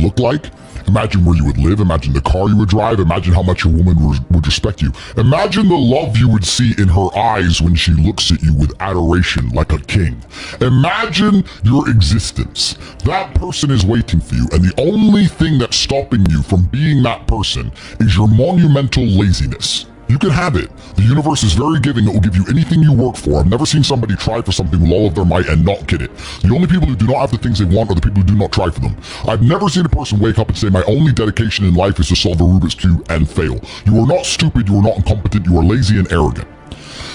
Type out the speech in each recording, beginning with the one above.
look like. Imagine where you would live. Imagine the car you would drive. Imagine how much your woman would respect you. Imagine the love you would see in her eyes when she looks at you with adoration like a king. Imagine your existence. That person is waiting for you, and the only thing that's stopping you from being that person is your monumental laziness. You can have it. The universe is very giving. It will give you anything you work for. I've never seen somebody try for something with all of their might and not get it. The only people who do not have the things they want are the people who do not try for them. I've never seen a person wake up and say, my only dedication in life is to solve a Rubik's Cube and fail. You are not stupid. You are not incompetent. You are lazy and arrogant.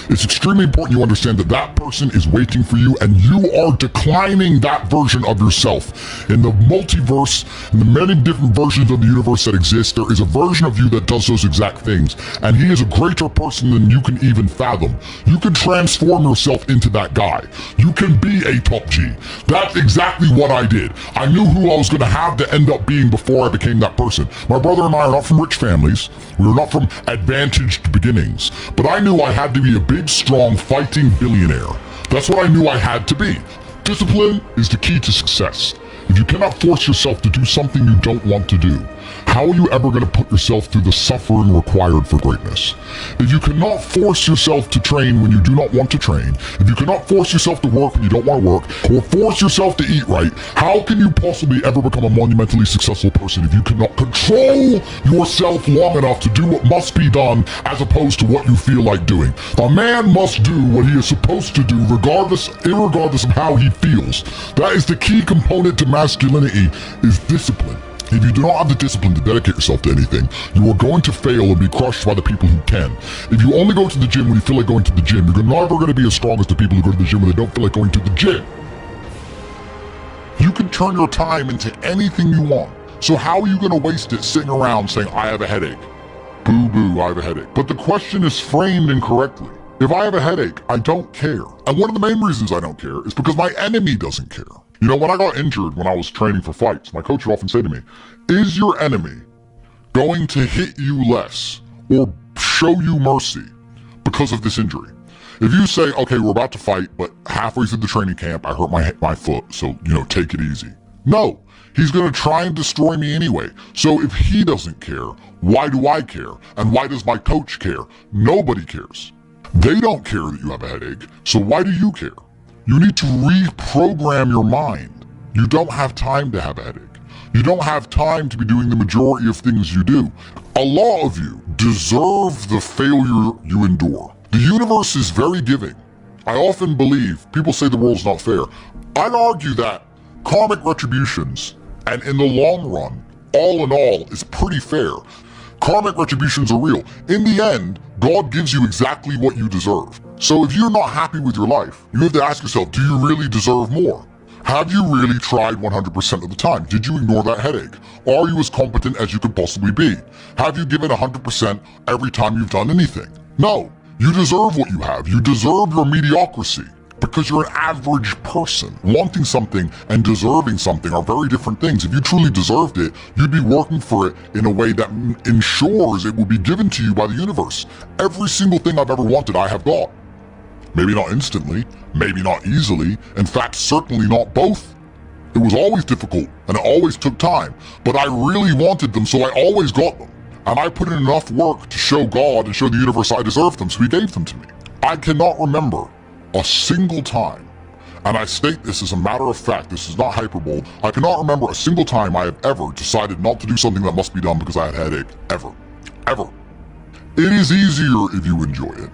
It's extremely important you understand that that person is waiting for you, and you are declining that version of yourself. In the multiverse, in the many different versions of the universe that exist, there is a version of you that does those exact things, and he is a greater person than you can even fathom. You can transform yourself into that guy. You can be a top G. That's exactly what I did. I knew who I was going to have to end up being before I became that person. My brother and I are not from rich families. We are not from advantaged beginnings, but I knew I had to be a big, strong, fighting billionaire. That's what I knew I had to be. Discipline is the key to success. If you cannot force yourself to do something you don't want to do, how are you ever going to put yourself through the suffering required for greatness? If you cannot force yourself to train when you do not want to train, if you cannot force yourself to work when you don't want to work, or force yourself to eat right, how can you possibly ever become a monumentally successful person if you cannot control yourself long enough to do what must be done as opposed to what you feel like doing? A man must do what he is supposed to do irregardless of how he feels. That is the key component to masculinity, is discipline. If you do not have the discipline to dedicate yourself to anything, you are going to fail and be crushed by the people who can. If you only go to the gym when you feel like going to the gym, you're never going to be as strong as the people who go to the gym when they don't feel like going to the gym. You can turn your time into anything you want. So how are you going to waste it sitting around saying, I have a headache? Boo boo, I have a headache. But the question is framed incorrectly. If I have a headache, I don't care. And one of the main reasons I don't care is because my enemy doesn't care. You know, when I got injured when I was training for fights, my coach would often say to me, is your enemy going to hit you less or show you mercy because of this injury? If you say, okay, we're about to fight, but halfway through the training camp, I hurt my foot, so, take it easy. No, he's going to try and destroy me anyway. So if he doesn't care, why do I care? And why does my coach care? Nobody cares. They don't care that you have a headache, so why do you care? You need to reprogram your mind. You don't have time to have a headache. You don't have time to be doing the majority of things you do. A lot of you deserve the failure you endure. The universe is very giving. I often believe, people say the world's not fair. I'd argue that karmic retributions, and in the long run, all in all, is pretty fair. Karmic retributions are real. In the end, God gives you exactly what you deserve. So if you're not happy with your life, you have to ask yourself, do you really deserve more? Have you really tried 100% of the time? Did you ignore that headache? Are you as competent as you could possibly be? Have you given 100% every time you've done anything? No. You deserve what you have. You deserve your mediocrity because you're an average person. Wanting something and deserving something are very different things. If you truly deserved it, you'd be working for it in a way that ensures it will be given to you by the universe. Every single thing I've ever wanted, I have got. Maybe not instantly, maybe not easily, in fact, certainly not both. It was always difficult, and it always took time, but I really wanted them, so I always got them. And I put in enough work to show God and show the universe I deserved them, so he gave them to me. I cannot remember a single time, and I state this as a matter of fact, this is not hyperbole, I cannot remember a single time I have ever decided not to do something that must be done because I had a headache. Ever. Ever. It is easier if you enjoy it,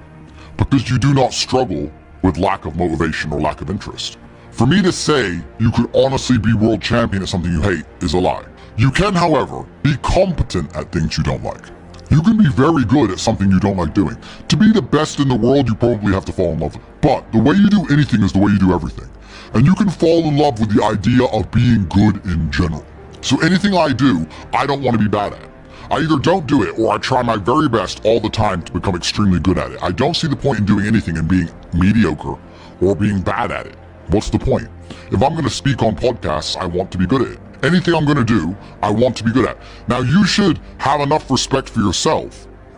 because you do not struggle with lack of motivation or lack of interest. For me to say you could honestly be world champion at something you hate is a lie. You can, however, be competent at things you don't like. You can be very good at something you don't like doing. To be the best in the world, you probably have to fall in love with it. But the way you do anything is the way you do everything. And you can fall in love with the idea of being good in general. So anything I do, I don't want to be bad at. I either don't do it or I try my very best all the time to become extremely good at it. I don't see the point in doing anything and being mediocre or being bad at it. What's the point? If I'm going to speak on podcasts, I want to be good at it. Anything I'm going to do, I want to be good at. Now you should have enough respect for yourself